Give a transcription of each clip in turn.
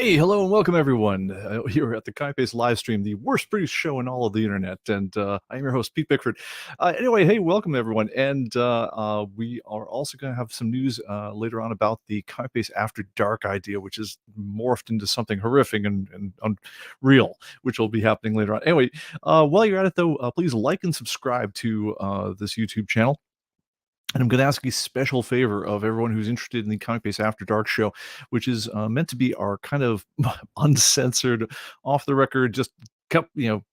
Hey, hello and welcome everyone. Here at the ComicBase Livestream, the worst produced show in all of the internet. And I'm your host, Pete Bickford. Anyway, hey, welcome everyone. And we are also going to have some news later on about the ComicBase After Dark idea, which is morphed into something horrific and unreal, which will be happening later on. Anyway, while you're at it though, please like and subscribe to this YouTube channel. And I'm going to ask a special favor of everyone who's interested in the ComicBase After Dark show, which is meant to be our kind of uncensored, off the record, just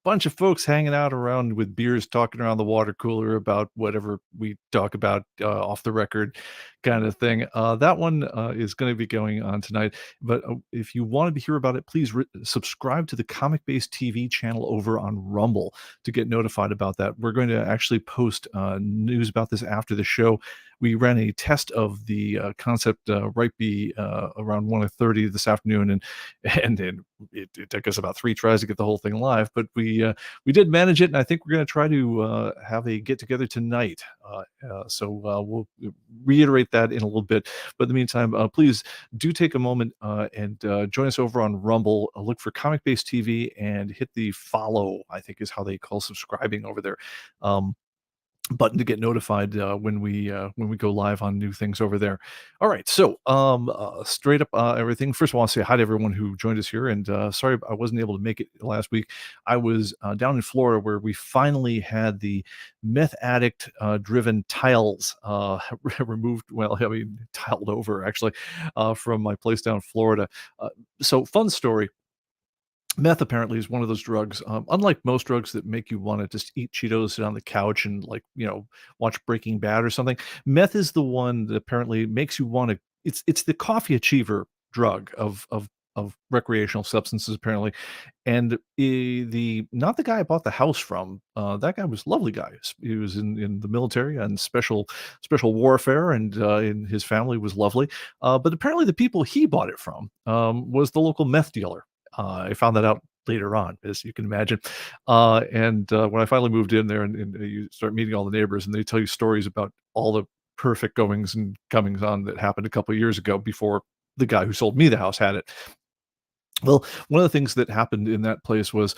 bunch of folks hanging out around with beers, talking around the water cooler about whatever we talk about off the record, kind of thing. That one is going to be going on tonight. But if you want to hear about it, please subscribe to the ComicBase TV channel over on Rumble to get notified about that. We're going to actually post news about this after the show. We ran a test of the concept around 1:30 this afternoon, and it took us about 3 tries to get the whole thing live, but we did manage it, and I think we're going to try to have a get together tonight. So we'll reiterate that in a little bit. But in the meantime, please do take a moment and join us over on Rumble. Look for ComicBase TV and hit the follow, I think is how they call subscribing over there. Button to get notified when we go live on new things over there. All right, so straight up everything. First of all, I want to say hi to everyone who joined us here, and sorry I wasn't able to make it last week. I was down in Florida where we finally had the meth addict driven tiles removed. Well, I mean tiled over actually from my place down in Florida. So fun story. Meth apparently is one of those drugs, unlike most drugs that make you want to just eat Cheetos, sit on the couch, and watch Breaking Bad or something. Meth is the one that apparently makes you want to. It's the coffee achiever drug of recreational substances apparently, and the not the guy I bought the house from. That guy was a lovely guy. He was in the military and special warfare, and his family was lovely. But apparently the people he bought it from was the local meth dealer. I found that out later on, as you can imagine. And when I finally moved in there, and you start meeting all the neighbors, and they tell you stories about all the perfect goings and comings on that happened a couple of years ago before the guy who sold me the house had it. Well, one of the things that happened in that place was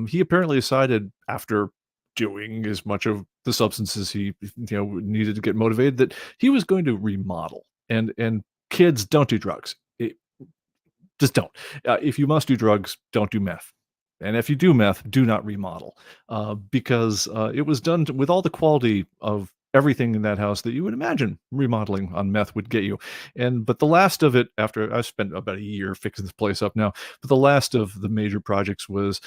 he apparently decided, after doing as much of the substances he needed to get motivated, that he was going to remodel. And kids, don't do drugs. Just don't. If you must do drugs, don't do meth. And if you do meth, do not remodel, because it was done with all the quality of everything in that house that you would imagine remodeling on meth would get you. But the last of it, after I spent about a year fixing this place up now, but the last of the major projects was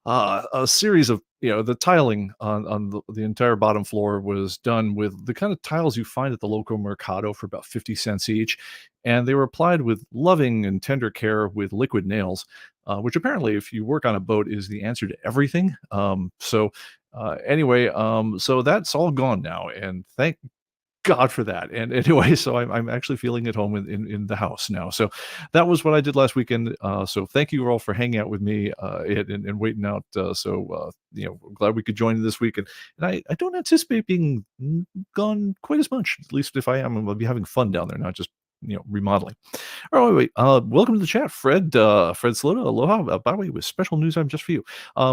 a series of the tiling on the entire bottom floor was done with the kind of tiles you find at the local mercado for about 50 cents each, and they were applied with loving and tender care with liquid nails, which apparently, if you work on a boat, is the answer to everything. Anyway, so that's all gone now, and thank God for that. And anyway, so I'm actually feeling at home in the house now. So that was what I did last weekend. So thank you all for hanging out with me and waiting out. I'm glad we could join this week. And I don't anticipate being gone quite as much. At least if I am, I'll be having fun down there, not just remodeling. Oh wait, welcome to the chat, Fred Slota. Aloha. By the way, with special news I'm just for you.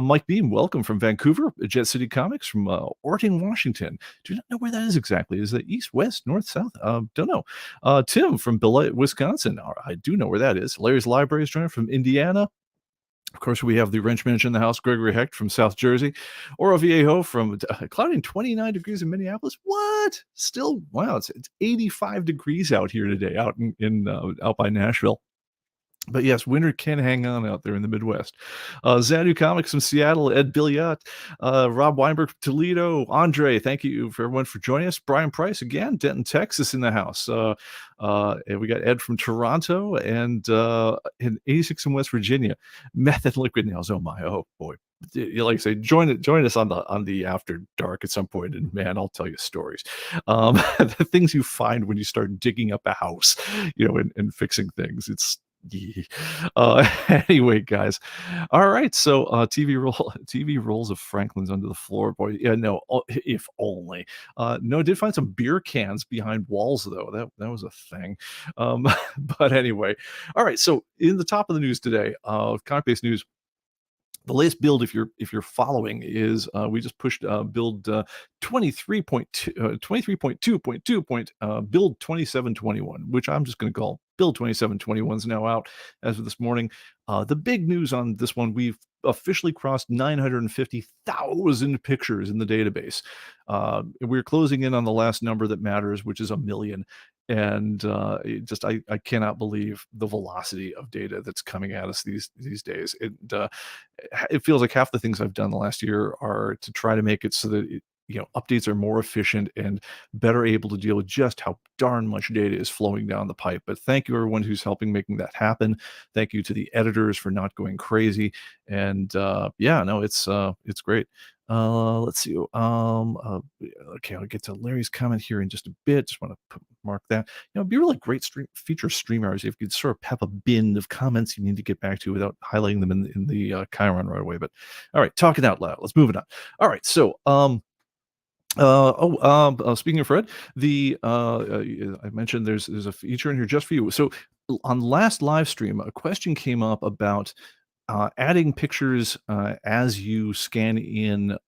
Mike Beam, welcome from Vancouver. Jet City Comics from Orton, Washington. Do not know where that is exactly. Is that east, west, north, south? Don't know. Tim from Beloit, Wisconsin. I do know where that is. Larry's Library is joining from Indiana. Of course, we have the wrench manager in the house, Gregory Hecht from South Jersey. Oro Viejo from cloudy and 29 degrees in Minneapolis. What? Still, wow, it's 85 degrees out here today, out out by Nashville. But yes, winter can hang on out there in the Midwest. Xanadu Comics from Seattle, Ed Billiot, Rob Weinberg from Toledo, Andre, thank you for everyone for joining us. Brian Price again, Denton, Texas in the house. And we got Ed from Toronto and in 86 in West Virginia. Meth and liquid nails. Oh my, oh boy. Like I say, join us on the After Dark at some point, and man, I'll tell you stories. The things you find when you start digging up a house, and fixing things. It's Yeah. Anyway, guys. All right. So, TV roll, TV rolls of Franklin's under the floor, boy. Yeah, no. If only. No, I did find some beer cans behind walls, though. That was a thing. But anyway, all right. So, in the top of the news today, comic-based news, the latest build, if you're following, is we just pushed build 23.2 build 2721, which I'm just going to call build 2721, is now out as of this morning. The big news on this one, we've officially crossed 950,000 pictures in the database. We're closing in on the last number that matters, which is a million. And I cannot believe the velocity of data that's coming at us these days. It feels like half the things I've done the last year are to try to make it so that updates are more efficient and better able to deal with just how darn much data is flowing down the pipe. But thank you everyone who's helping making that happen. Thank you to the editors for not going crazy. And yeah, no, it's great. Let's see. Okay, I'll get to Larry's comment here in just a bit. Just want to mark that. It'd be a really great feature stream hours if you could sort of have a bin of comments you need to get back to without highlighting them in the Chiron right away. But all right, talking out loud. Let's move it on. All right, so speaking of Fred, I mentioned there's a feature in here just for you. So on last live stream, a question came up about adding pictures as you scan in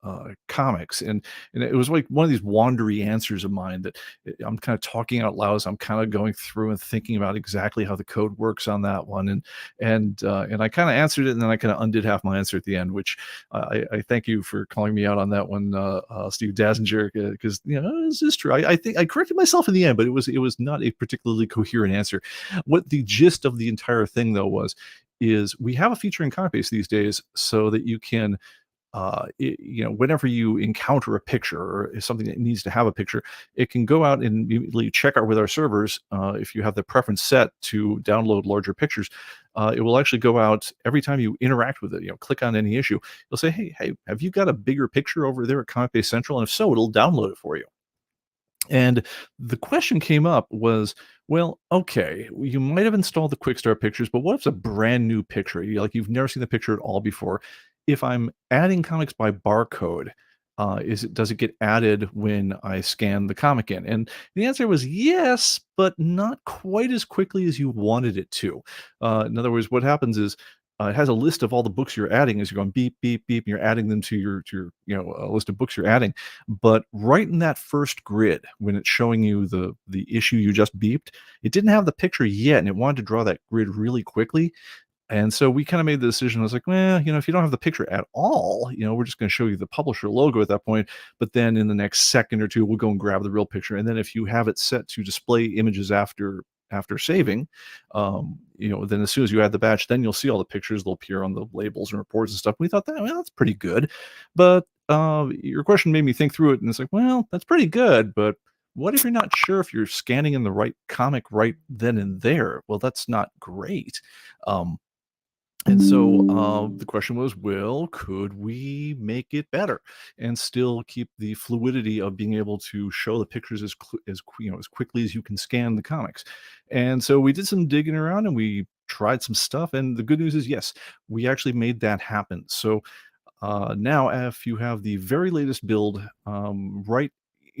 comics, and it was like one of these wandery answers of mine that I'm kind of talking out loud as I'm kind of going through and thinking about exactly how the code works on that one, and I kind of answered it, and then I kind of undid half my answer at the end, which I thank you for calling me out on that one, Steve Dazinger, because this is true. I think I corrected myself in the end, but it was not a particularly coherent answer. What the gist of the entire thing though is we have a feature in ComicBase these days so that you can, whenever you encounter a picture or something that needs to have a picture, it can go out and immediately check out with our servers. If you have the preference set to download larger pictures, it will actually go out every time you interact with it. Click on any issue. It'll say, hey, have you got a bigger picture over there at ComicBase Central? And if so, it'll download it for you. And the question came up was, well, okay, you might have installed the quick start pictures, but what if it's a brand new picture? You've never seen the picture at all before. If I'm adding comics by barcode, does it get added when I scan the comic in? And the answer was yes, but not quite as quickly as you wanted it to. In other words, what happens is it has a list of all the books you're adding as you're going beep, beep, beep, and you're adding them to your list of books you're adding. But right in that first grid, when it's showing you the issue you just beeped, it didn't have the picture yet, and it wanted to draw that grid really quickly. And so we kind of made the decision. I was like, well, if you don't have the picture at all, we're just going to show you the publisher logo at that point. But then in the next second or two, we'll go and grab the real picture. And then if you have it set to display images after saving, then as soon as you add the batch, then you'll see all the pictures. They'll appear on the labels and reports and stuff. We thought that's pretty good. But your question made me think through it, and it's like, well, that's pretty good, but what if you're not sure if you're scanning in the right comic right then and there? Well, that's not great. And so the question was, well, could we make it better and still keep the fluidity of being able to show the pictures as quickly as you can scan the comics? And so we did some digging around and we tried some stuff. And the good news is, yes, we actually made that happen. So now, if you have the very latest build, right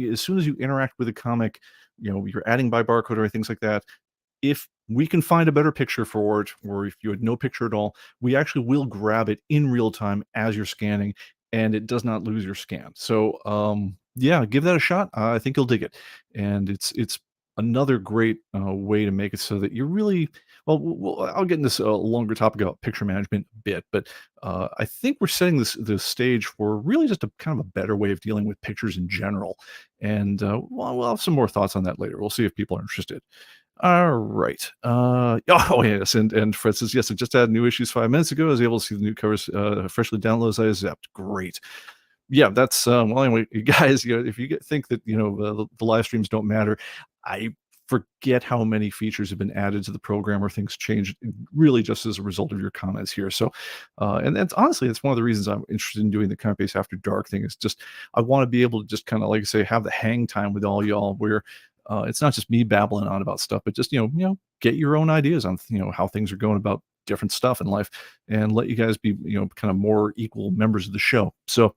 as soon as you interact with a comic, you're adding by barcode or things like that. If we can find a better picture for it, or if you had no picture at all, we actually will grab it in real time as you're scanning, and it does not lose your scan. So yeah, give that a shot. I think you'll dig it, and it's another great way to make it so that you're really well. I'll get into this longer topic about picture management a bit, but I think we're setting this stage for really just a kind of a better way of dealing with pictures in general. And we'll have some more thoughts on that later. We'll see if people are interested. All right. Oh, yes. And Fred says, yes, I just had new issues 5 minutes ago. I was able to see the new covers freshly downloaded as I zapped. Great. Yeah, that's well. Anyway, you guys, if you think that the live streams don't matter, I forget how many features have been added to the program or things changed really just as a result of your comments here. So, and that's honestly, it's one of the reasons I'm interested in doing the ComicBase After Dark thing. Is just I want to be able to just kind of, like I say, have the hang time with all y'all where It's not just me babbling on about stuff, but just get your own ideas on how things are going about different stuff in life, and let you guys be kind of more equal members of the show. So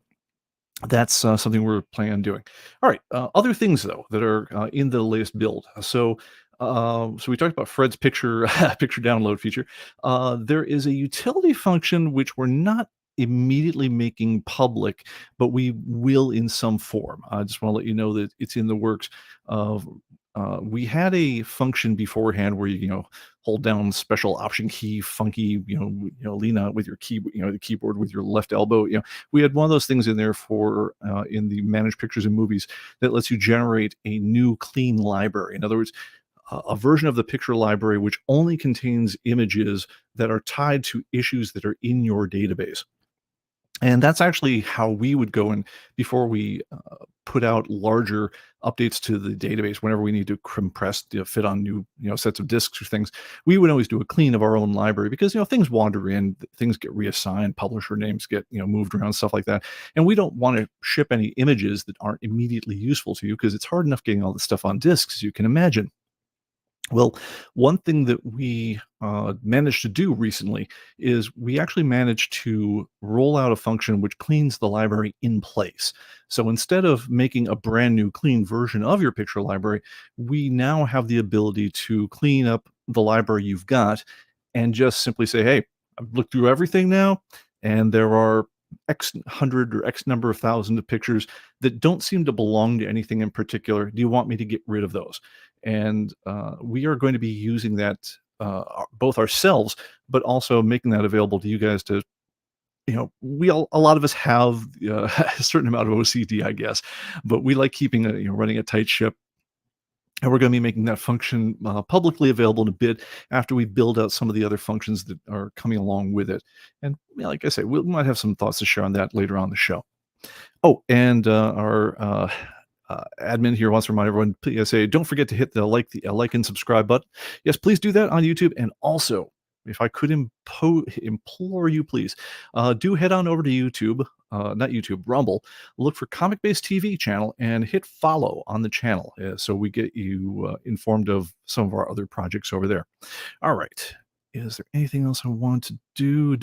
that's something we're planning on doing. All right. Other things though that are in the latest build. So we talked about Fred's picture picture download feature. There is a utility function which we're not immediately making public, but we will in some form. I just want to let you know that it's in the works. Of We had a function beforehand where you hold down special option key, funky, lean out with your key, the keyboard with your left elbow. We had one of those things in there for in the manage pictures and movies that lets you generate a new clean library. In other words, a version of the picture library which only contains images that are tied to issues that are in your database. And that's actually how we would go in before we put out larger updates to the database. Whenever we need to compress, fit on new, sets of disks or things, we would always do a clean of our own library because things wander in, things get reassigned, publisher names get moved around, stuff like that, and we don't want to ship any images that aren't immediately useful to you because it's hard enough getting all this stuff on disks, as you can imagine. Well, one thing that we managed to do recently is we actually managed to roll out a function which cleans the library in place. So instead of making a brand new clean version of your picture library, we now have the ability to clean up the library you've got and just simply say, hey, I've looked through everything now, and there are X hundred or X number of thousand of pictures that don't seem to belong to anything in particular. Do you want me to get rid of those? And we are going to be using that both ourselves, but also making that available to you guys to, a lot of us have a certain amount of OCD, I guess, but we like keeping running a tight ship. And we're going to be making that function publicly available in a bit after we build out some of the other functions that are coming along with it. And like I say, we might have some thoughts to share on that later on the show. Oh, and our admin here wants to remind everyone, please say, don't forget to hit the like and subscribe button. Yes, please do that on YouTube. And also, if I could implore you, please, do head on over to YouTube, not YouTube, Rumble, look for ComicBase TV channel and hit follow on the channel so we get you informed of some of our other projects over there. All right. Is there anything else I want to do?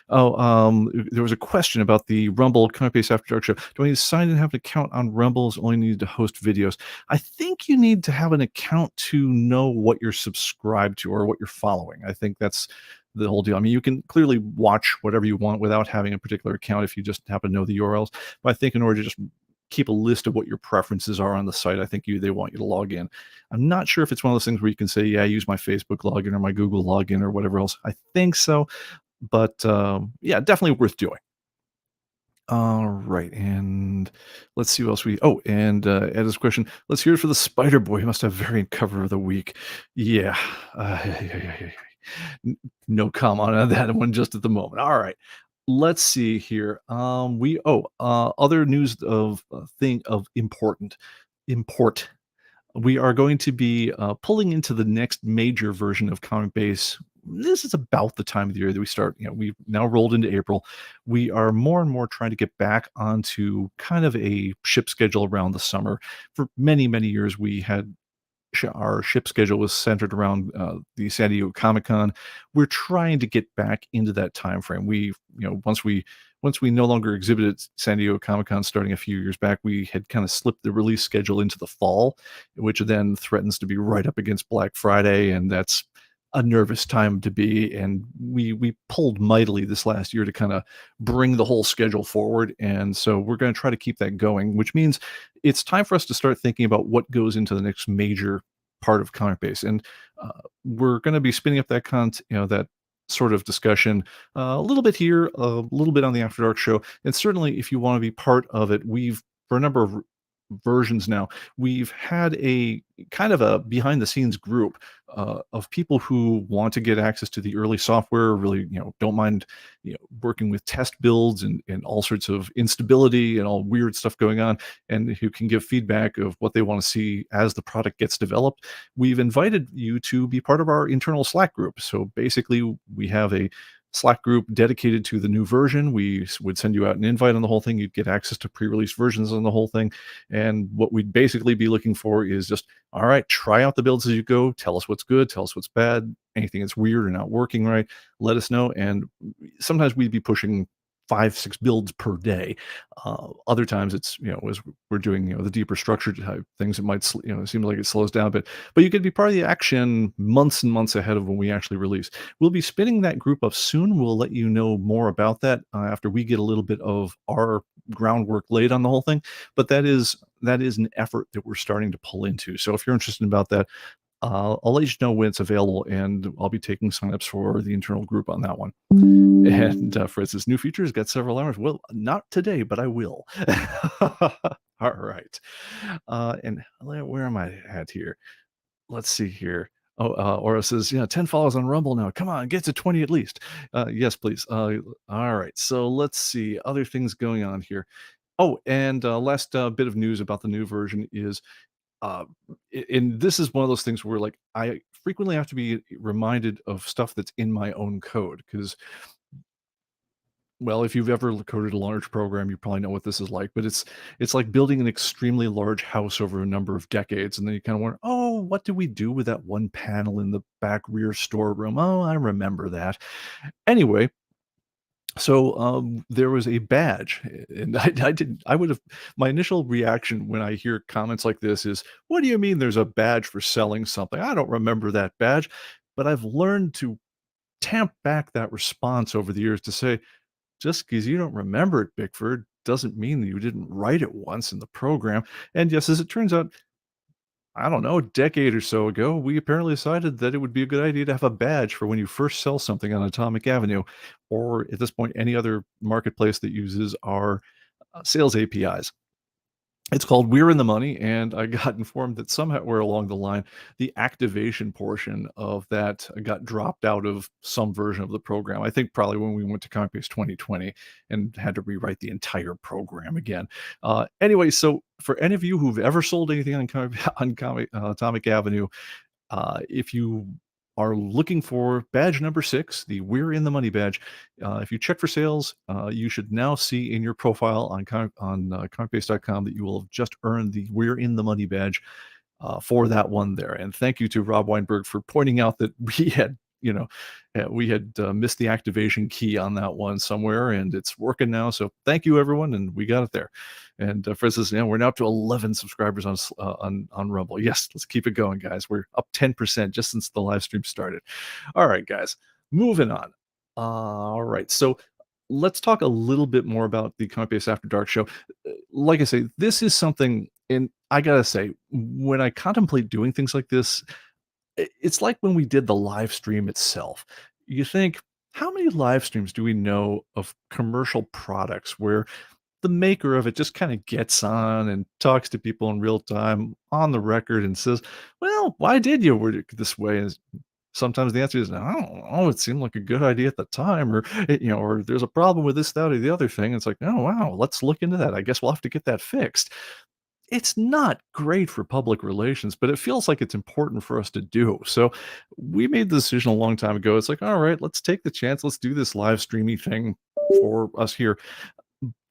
Oh, there was a question about the Rumble ComicBase After Dark show. Do I need to sign in and have an account on Rumble? Is only needed to host videos? I think you need to have an account to know what you're subscribed to or what you're following. I think that's the whole deal. I mean, you can clearly watch whatever you want without having a particular account if you just happen to know the URLs. But I think in order to just keep a list of what your preferences are on the site, I think they want you to log in. I'm not sure if it's one of those things where you can say, yeah, use my Facebook login or my Google login or whatever else. I think so, but yeah, definitely worth doing. All right, and let's see what else and Ed has a question. Let's hear it for the Spider Boy. He must have variant cover of the week. Yeah. No comment on that one just at the moment. All right. Let's see here. Other news of thing of import. We are going to be pulling into the next major version of ComicBase. This is about the time of the year that we start. We've now rolled into April. We are more and more trying to get back onto kind of a ship schedule around the summer. For many, many years, we had our ship schedule was centered around the San Diego Comic-Con. We're trying to get back into that time frame. Once we no longer exhibited San Diego Comic-Con starting a few years back, we had kind of slipped the release schedule into the fall, which then threatens to be right up against Black Friday, and that's a nervous time to be. And we pulled mightily this last year to kind of bring the whole schedule forward, and so we're going to try to keep that going, which means it's time for us to start thinking about what goes into the next major part of ComicBase. And we're going to be spinning up that that sort of discussion a little bit here, a little bit on the After Dark show, and certainly if you want to be part of it, for a number of versions now, we've had a kind of a behind the scenes group of people who want to get access to the early software, really, don't mind, working with test builds and all sorts of instability and all weird stuff going on, and who can give feedback of what they want to see as the product gets developed. We've invited you to be part of our internal Slack group. So basically we have a Slack group dedicated to the new version. We would send you out an invite on the whole thing. You'd get access to pre-release versions on the whole thing. And what we'd basically be looking for is just, all right, try out the builds as you go. Tell us what's good. Tell us what's bad. Anything that's weird or not working right, let us know. And sometimes we'd be pushing 5, 6 builds per day. Other times it's, as we're doing, the deeper structured type things, it might, it seems like it slows down a bit, but you could be part of the action months and months ahead of when we actually release. We'll be spinning that group up soon. We'll let you know more about that after we get a little bit of our groundwork laid on the whole thing. But that is an effort that we're starting to pull into. So if you're interested about that, I'll let you know when it's available, and I'll be taking signups for the internal group on that one. And for instance, new features got several hours. Well, not today, but I will. All right. And where am I at here? Let's see here. Oh, Aura says, yeah, 10 follows on Rumble now. Come on, get to 20 at least. Yes, please. All right. So let's see other things going on here. Oh, and last bit of news about the new version is uh, and this is one of those things where like I frequently have to be reminded of stuff that's in my own code because, well, if you've ever coded a large program, you probably know what this is like, but it's like building an extremely large house over a number of decades, and then you kind of wonder, oh, what did we do with that one panel in the back rear storeroom? Oh, I remember that. Anyway, so there was a badge, and I didn't. I would have. My initial reaction when I hear comments like this is, "What do you mean there's a badge for selling something? I don't remember that badge." But I've learned to tamp back that response over the years to say, just because you don't remember it, Bickford, doesn't mean that you didn't write it once in the program. And yes, as it turns out, I don't know, a decade or so ago, we apparently decided that it would be a good idea to have a badge for when you first sell something on Atomic Avenue, or at this point, any other marketplace that uses our sales APIs. It's called We're in the Money, and I got informed that somewhere along the line, the activation portion of that got dropped out of some version of the program. I think probably when we went to ComicBase 2020 and had to rewrite the entire program again. Anyway, so for any of you who've ever sold anything on Atomic Avenue, if you are looking for badge number 6, the We're in the Money badge, if you check for sales, you should now see in your profile on comicbase.com that you will have just earned the We're in the Money badge for that one there. And thank you to Rob Weinberg for pointing out that we had missed the activation key on that one somewhere, and it's working now. So thank you, everyone, and we got it there. And for instance, we're now up to 11 subscribers on Rumble. Yes, let's keep it going, guys. We're up 10% just since the live stream started. All right, guys, moving on. All right, so let's talk a little bit more about the Comic Base After Dark show. Like I say, this is something, and I gotta say, when I contemplate doing things like this, it's like when we did the live stream itself. You think, how many live streams do we know of commercial products where the maker of it just kind of gets on and talks to people in real time on the record and says, well, why did you word it this way? And sometimes the answer is, I don't know, it seemed like a good idea at the time, or or there's a problem with this, that, or the other thing. It's like, oh wow, let's look into that. I guess we'll have to get that fixed. It's not great for public relations, but it feels like it's important for us to do. So we made the decision a long time ago. It's like, all right, let's take the chance. Let's do this live streamy thing for us here.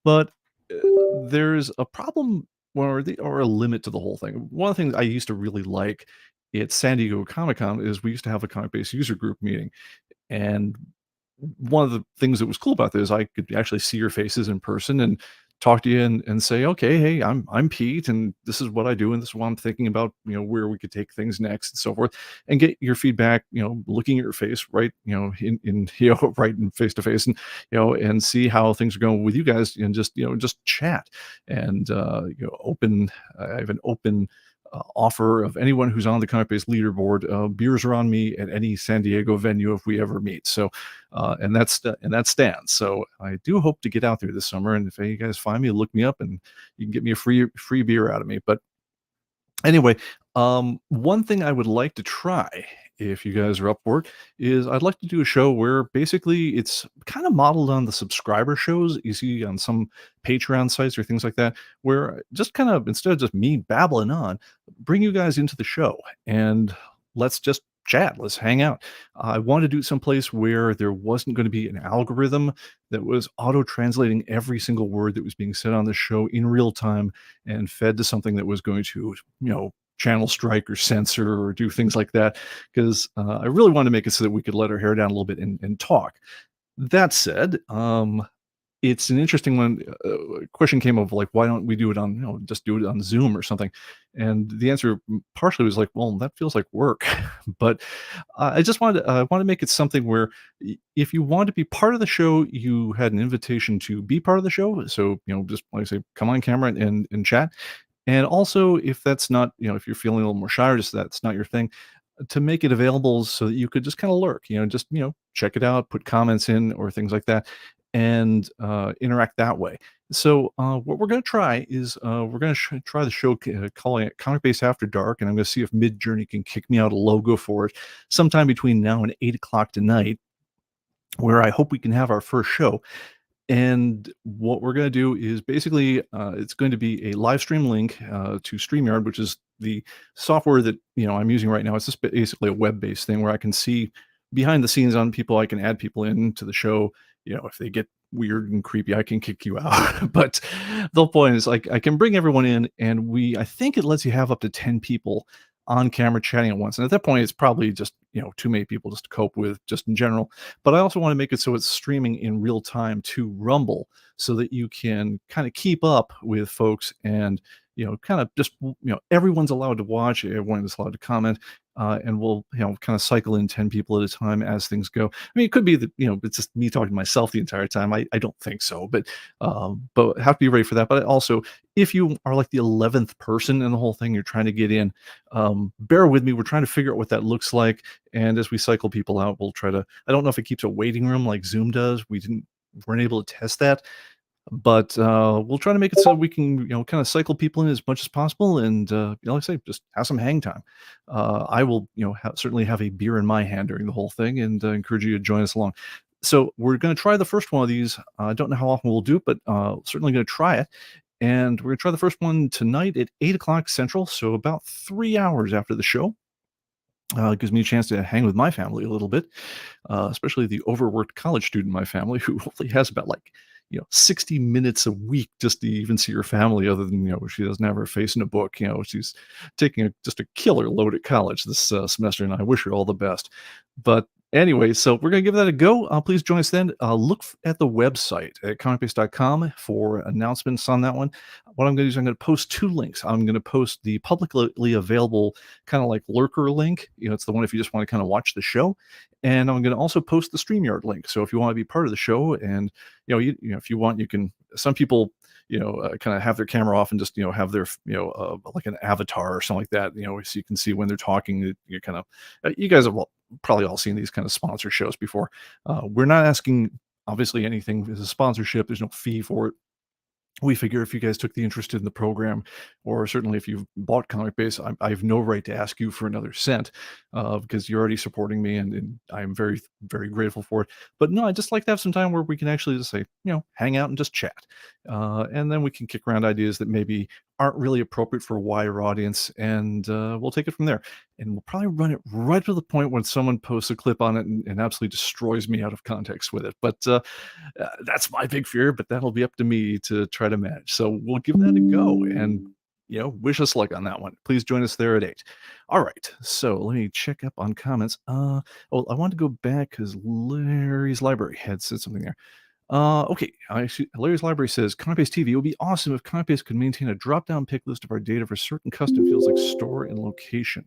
But there's a problem or a limit to the whole thing. One of the things I used to really like at San Diego Comic Con is we used to have a comic base user group meeting. And one of the things that was cool about this, I could actually see your faces in person and talk to you and say, okay, hey, I'm Pete, and this is what I do, and this is what I'm thinking about, where we could take things next and so forth, and get your feedback, looking at your face, right, in right in face to face, and and see how things are going with you guys, and just chat and open. I have an open offer of anyone who's on the Comic Base leaderboard. Beers are on me at any San Diego venue if we ever meet. So, and that stands. So I do hope to get out there this summer. And if you guys find me, look me up, and you can get me a free beer out of me. But anyway, one thing I would like to try, if you guys are up for it, is I'd like to do a show where basically it's kind of modeled on the subscriber shows you see on some Patreon sites or things like that, where just kind of, instead of just me babbling on, bring you guys into the show and let's just chat. Let's hang out. I wanted to do it someplace where there wasn't going to be an algorithm that was auto translating every single word that was being said on the show in real time and fed to something that was going to, channel strike or censor or do things like that. Because I really wanted to make it so that we could let our hair down a little bit and talk. That said, it's an interesting one. Question came of like, why don't we do it on, just do it on Zoom or something? And the answer partially was like, well, that feels like work. But I just wanted to make it something where if you want to be part of the show, you had an invitation to be part of the show. So, just like I say, come on camera and chat. And also, if that's not, if you're feeling a little more shy or just that's not your thing, to make it available so that you could just kind of lurk, just, check it out, put comments in or things like that, and interact that way. So, what we're going to try is we're going to try the show calling it Comic Base After Dark, and I'm going to see if Mid Journey can kick me out a logo for it sometime between now and 8 o'clock tonight, where I hope we can have our first show. And what we're going to do is basically, it's going to be a live stream link to StreamYard, which is the software that I'm using right now. It's just basically a web-based thing where I can see behind the scenes on people. I can add people into the show. If they get weird and creepy, I can kick you out. But the whole point is, like, I can bring everyone in, and I think it lets you have up to 10 people on camera chatting at once. And at that point, it's probably just too many people just to cope with, just in general. But I also want to make it so it's streaming in real time to Rumble so that you can kind of keep up with folks and, kind of just, everyone's allowed to watch, everyone's allowed to comment. And we'll, kind of cycle in 10 people at a time as things go. I mean, it could be that, it's just me talking to myself the entire time. I don't think so, but have to be ready for that. But also, if you are like the 11th person in the whole thing, you're trying to get in, bear with me. We're trying to figure out what that looks like. And as we cycle people out, we'll try to, I don't know if it keeps a waiting room like Zoom does. Weren't able to test that, but we'll try to make it so we can, kind of cycle people in as much as possible. And, like I say, just have some hang time. I will, certainly have a beer in my hand during the whole thing and encourage you to join us along. So we're going to try the first one of these. I don't know how often we'll do it, but certainly going to try it. And we're going to try the first one tonight at 8 o'clock Central. So about 3 hours after the show. It gives me a chance to hang with my family a little bit, especially the overworked college student in my family who only has about 60 minutes a week just to even see her family, other than, she doesn't have her face in a book. She's taking just a killer load at college this semester, and I wish her all the best. But anyway, so we're going to give that a go. Please join us then. Look at the website at comicbase.com for announcements on that one. What I'm going to do is I'm going to post two links. I'm going to post the publicly available kind of like lurker link. It's the one if you just want to kind of watch the show. And I'm going to also post the StreamYard link. So if you want to be part of the show, and if you want, you can. Some people kind of have their camera off and just have their like an avatar or something like that. So you can see when they're talking. You kind of you guys have probably all seen these kind of sponsor shows before. We're not asking obviously anything as a sponsorship. There's no fee for it. We figure if you guys took the interest in the program, or certainly if you've bought Comic Base, I have no right to ask you for another cent, because you're already supporting me, and I'm very, very grateful for it. But no, I just like to have some time where we can actually just say, hang out and just chat. And then we can kick around ideas that maybe aren't really appropriate for a wider audience, and we'll take it from there. And we'll probably run it right to the point when someone posts a clip on it and absolutely destroys me out of context with it. But that's my big fear, but that'll be up to me to try to manage. So we'll give that a go, and wish us luck on that one. Please join us there at 8. All right, so let me check up on comments. Well, I want to go back because Larry's Library had said something there. Okay, Larry's Library says, Coinbase TV, it would be awesome if Coinbase could maintain a drop-down pick list of our data for certain custom fields like store and location.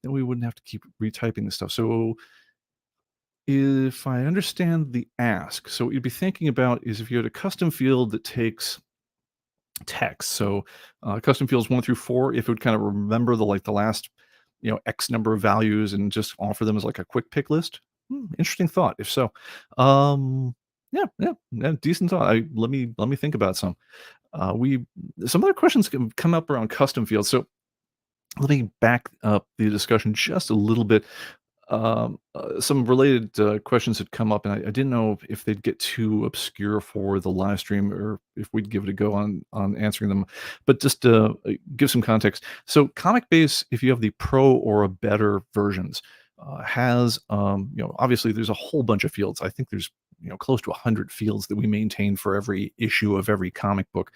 Then we wouldn't have to keep retyping this stuff. So if I understand the ask, so what you'd be thinking about is if you had a custom field that takes text, so custom fields 1 through 4, if it would kind of remember the last X number of values and just offer them as like a quick pick list. Interesting thought. If so, yeah, decent thought. Let me think about some. Some other questions can come up around custom fields. So let me back up the discussion just a little bit. Some related questions had come up, and I didn't know if they'd get too obscure for the live stream or if we'd give it a go on answering them. But just to give some context, so Comic Base, if you have the Pro or a better versions, has, obviously there's a whole bunch of fields. I think there's, close to 100 fields that we maintain for every issue of every comic book.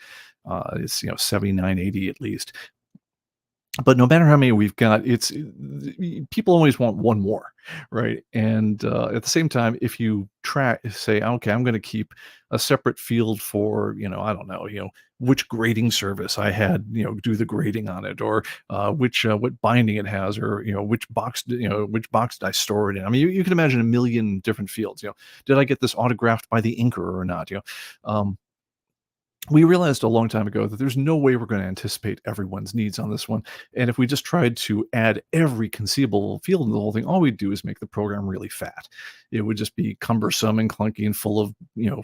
It's, 79, 80 at least. But no matter how many we've got, people always want one more, right? And at the same time, if you say, okay, I'm going to keep a separate field for, I don't know, which grading service I had, do the grading on it, or which what binding it has, or which box did I store it in. I mean, you can imagine a million different fields. Did I get this autographed by the inker or not? We realized a long time ago that there's no way we're going to anticipate everyone's needs on this one. And if we just tried to add every conceivable field in the whole thing, all we'd do is make the program really fat. It would just be cumbersome and clunky and full of,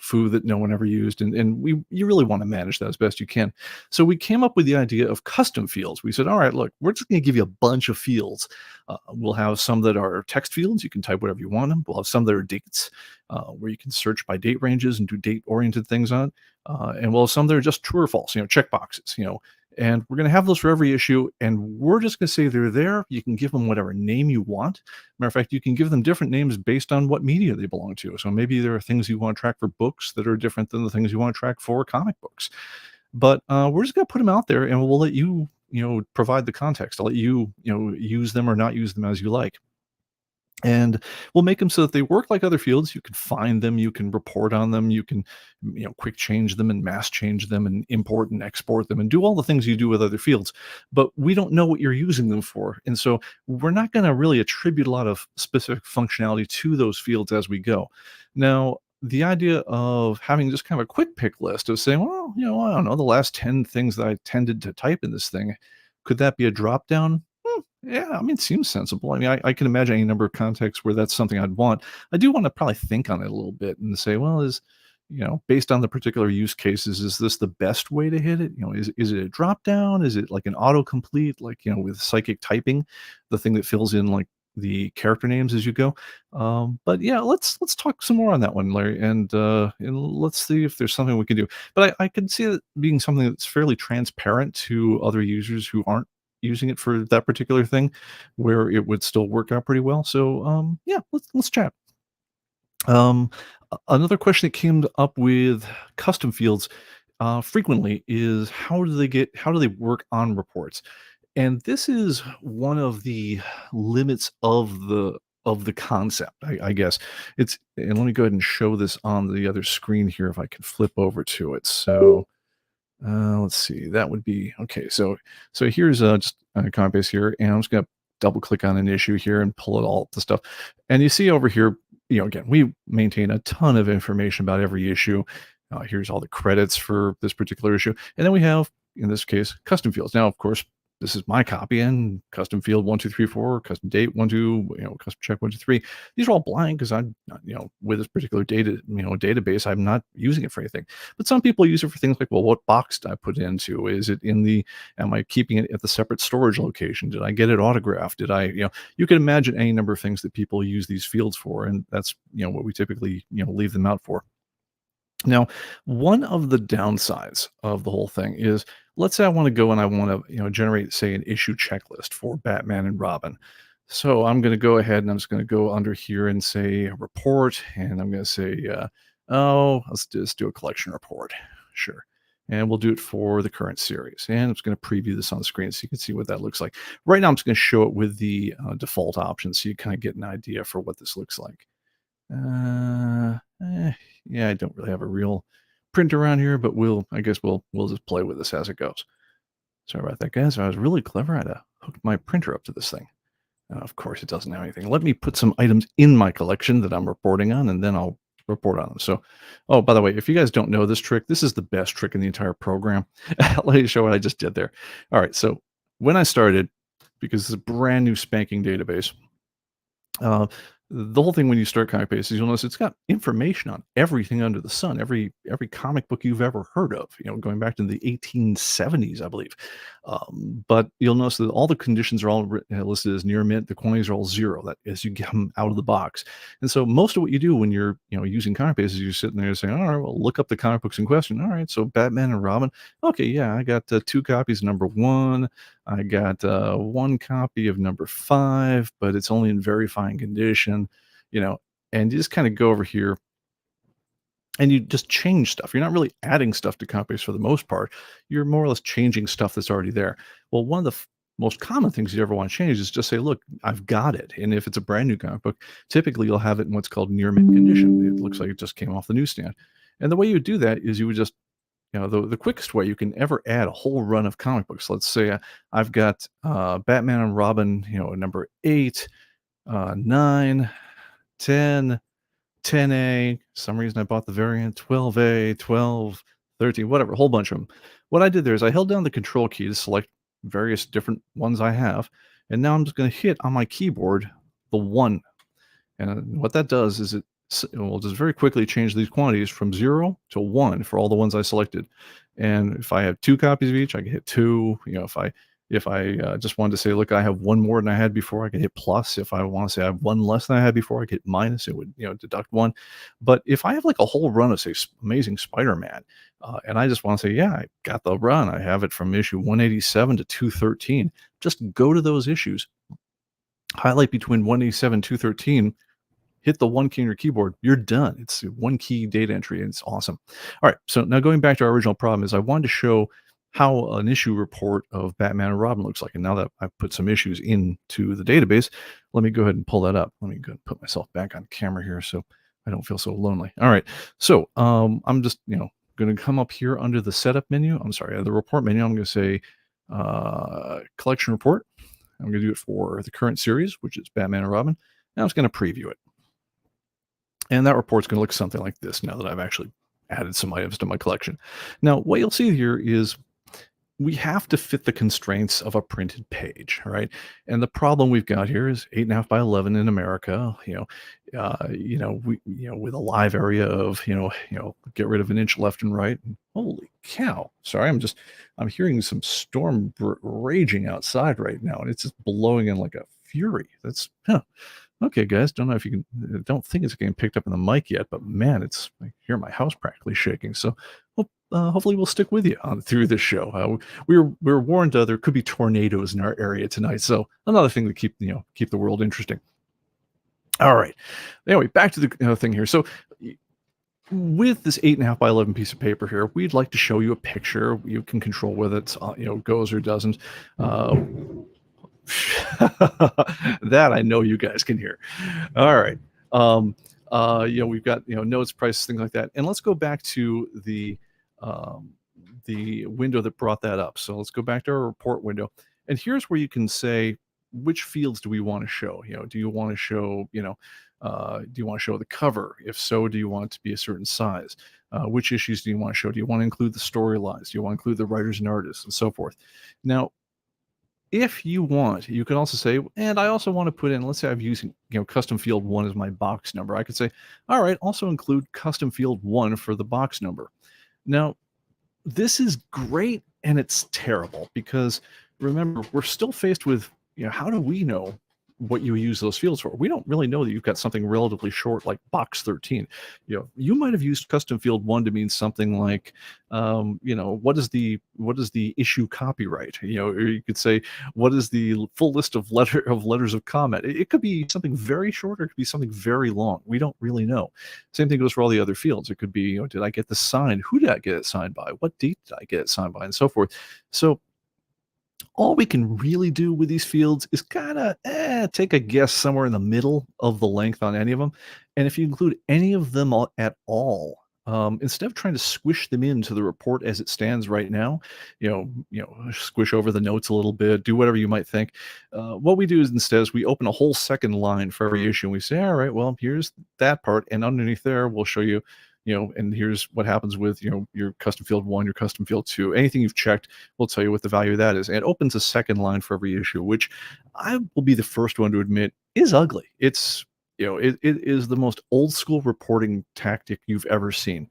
foo that no one ever used. And you really want to manage that as best you can. So we came up with the idea of custom fields. We said, all right, look, we're just going to give you a bunch of fields. We'll have some that are text fields. You can type whatever you want them. We'll have some that are dates, where you can search by date ranges and do date oriented things on it. And well, some that are just true or false, check boxes, and we're going to have those for every issue. And we're just going to say they're there. You can give them whatever name you want. Matter of fact, you can give them different names based on what media they belong to. So maybe there are things you want to track for books that are different than the things you want to track for comic books. But we're just going to put them out there, and we'll let you, provide the context. I'll let you, use them or not use them as you like. And we'll make them so that they work like other fields. You can find them, you can report on them, you can, quick change them and mass change them and import and export them and do all the things you do with other fields. But we don't know what you're using them for. And so we're not going to really attribute a lot of specific functionality to those fields as we go. Now, the idea of having just kind of a quick pick list of saying, well, I don't know, the last 10 things that I tended to type in this thing, could that be a drop down? Yeah, I mean, it seems sensible. I mean, I can imagine any number of contexts where that's something I'd want. I do want to probably think on it a little bit and say, well, based on the particular use cases, is this the best way to hit it? Is it a drop down? Is it like an autocomplete, like, with psychic typing, the thing that fills in like the character names as you go? But yeah, let's talk some more on that one, Larry, and let's see if there's something we can do. But I can see it being something that's fairly transparent to other users who aren't using it for that particular thing, where it would still work out pretty well. So yeah, let's chat. Another question that came up with custom fields frequently is how do they work on reports? And this is one of the limits of the concept, I guess. And let me go ahead and show this on the other screen here if I can flip over to it. So let's see. That would be okay. So here's just a ComicBase here, and I'm just gonna double click on an issue here and pull it all the stuff. And you see over here, again, we maintain a ton of information about every issue. Here's all the credits for this particular issue, and then we have, in this case, custom fields. Now, of course, this is my copy, and custom field 1, 2, 3, 4, custom date 1, 2, custom check 1, 2, 3. These are all blank because I'm not, with this particular database, I'm not using it for anything. But some people use it for things like, well, what box did I put into? Is it am I keeping it at the separate storage location? Did I get it autographed? Did I, you can imagine any number of things that people use these fields for, and that's, what we typically, leave them out for. Now, one of the downsides of the whole thing is, let's say I want to go and I want to, generate, say, an issue checklist for Batman and Robin. So I'm going to go ahead and I'm just going to go under here and say report, and I'm going to say, oh, let's just do a collection report. Sure. And we'll do it for the current series. And I'm just going to preview this on the screen so you can see what that looks like. Right now, I'm just going to show it with the default options so you kind of get an idea for what this looks like. Yeah, I don't really have a real printer around here, but I guess we'll just play with this as it goes. Sorry about that, guys. I was really clever. I had to hook my printer up to this thing. Of course, it doesn't have anything. Let me put some items in my collection that I'm reporting on, and then I'll report on them. So, oh, by the way, if you guys don't know this trick, this is the best trick in the entire program. Let me show what I just did there. All right, so when I started, because it's a brand new spanking database, The whole thing when you start ComicBase is you'll notice it's got information on everything under the sun, every comic book you've ever heard of, going back to the 1870s, I believe. But you'll notice that all the conditions are all listed as near mint. The quantities are all zero. That as you get them out of the box. And so most of what you do when you're using ComicBase is you're sitting there saying, all right, well, look up the comic books in question. All right, so Batman and Robin. Okay, yeah, I got two copies of number one. I got one copy of number five, but it's only in very fine condition, you know, and you just kind of go over here and you just change stuff. You're not really adding stuff to copies for the most part. You're more or less changing stuff that's already there. Well, one of the most common things you ever want to change is just say, look, I've got it. And if it's a brand new comic book, typically you'll have it in what's called near mint condition. It looks like it just came off the newsstand. And the way you would do that is you would just the quickest way you can ever add a whole run of comic books. Let's say I've got Batman and Robin, number 8, 9, 10, 10A. For some reason I bought the variant 12A, 12, 13, whatever, a whole bunch of them. What I did there is I held down the control key to select various different ones I have. And now I'm just going to hit on my keyboard the 1. And what that does is it will just very quickly change these quantities from 0 to 1 for all the ones I selected. And if I have 2 copies of each, I can hit 2. If I just wanted to say, look, I have one more than I had before, I could hit plus. If I want to say I have one less than I had before, I could hit minus. It would deduct 1. But if I have like a whole run of, say, Amazing Spider-Man, and I just want to say, yeah, I got the run, I have it from issue 187 to 213, just go to those issues, highlight between 187 and 213, hit the 1 key on your keyboard, you're done. It's 1 key data entry, and it's awesome. All right, so now going back to our original problem is I wanted to show how an issue report of Batman and Robin looks like. And now that I've put some issues into the database, let me go ahead and pull that up. Let me go and put myself back on camera here so I don't feel so lonely. All right, so I'm just going to come up here under the setup menu. I'm sorry, the report menu. I'm going to say collection report. I'm going to do it for the current series, which is Batman and Robin. Now I'm just going to preview it. And that report's going to look something like this now that I've actually added some items to my collection. Now, what you'll see here is we have to fit the constraints of a printed page, right? And the problem we've got here is 8.5 by 11 in America. With a live area of get rid of an inch left and right. And holy cow! Sorry, I'm hearing some storm raging outside right now, and it's just blowing in like a fury. That's okay, guys. Don't know if you can. Don't think it's getting picked up in the mic yet, but man, I hear my house practically shaking. So, hopefully, we'll stick with you through this show. We were warned there could be tornadoes in our area tonight, so another thing to keep the world interesting. All right. Anyway, back to the thing here. So, with this 8.5 by 11 piece of paper here, we'd like to show you a picture. You can control whether it's goes or doesn't. That I know you guys can hear. All right. We've got notes, prices, things like that. And let's go back to the window that brought that up. So let's go back to our report window. And here's where you can say which fields do we want to show? Do you want to show, do you want to show the cover? If so, do you want it to be a certain size? Which issues do you want to show? Do you want to include the storylines? Do you want to include the writers and artists and so forth? Now, if you want, you can also say, and I also want to put in, let's say I'm using, custom field 1 as my box number. I could say, all right, also include custom field 1 for the box number. Now, this is great and it's terrible because remember, we're still faced with, how do we know what you use those fields for? We don't really know that you've got something relatively short like box 13. You might have used custom field 1 to mean something like, what is the issue copyright? Or you could say, what is the full list of letters of comment? It could be something very short or it could be something very long. We don't really know. Same thing goes for all the other fields. It could be, did I get this signed? Who did I get it signed by? What date did I get it signed by? And so forth. So all we can really do with these fields is kind of take a guess somewhere in the middle of the length on any of them. And if you include any of them at all, instead of trying to squish them into the report as it stands right now, squish over the notes a little bit, do whatever you might think. What we do is instead is we open a whole second line for every issue and we say, all right, well, here's that part. And underneath there, we'll show you, and here's what happens with, your custom field 1, your custom field 2, anything you've checked, we'll tell you what the value of that is. And it opens a second line for every issue, which I will be the first one to admit is ugly. It's it is the most old school reporting tactic you've ever seen.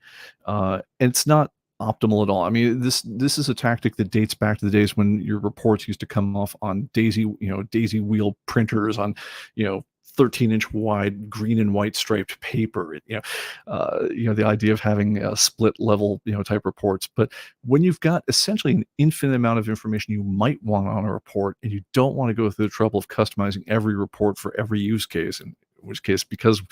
It's not optimal at all. I mean, this is a tactic that dates back to the days when your reports used to come off on daisy wheel printers on, 13-inch wide green and white striped paper. The idea of having split level, type reports. But when you've got essentially an infinite amount of information you might want on a report, and you don't want to go through the trouble of customizing every report for every use case, and in which case, because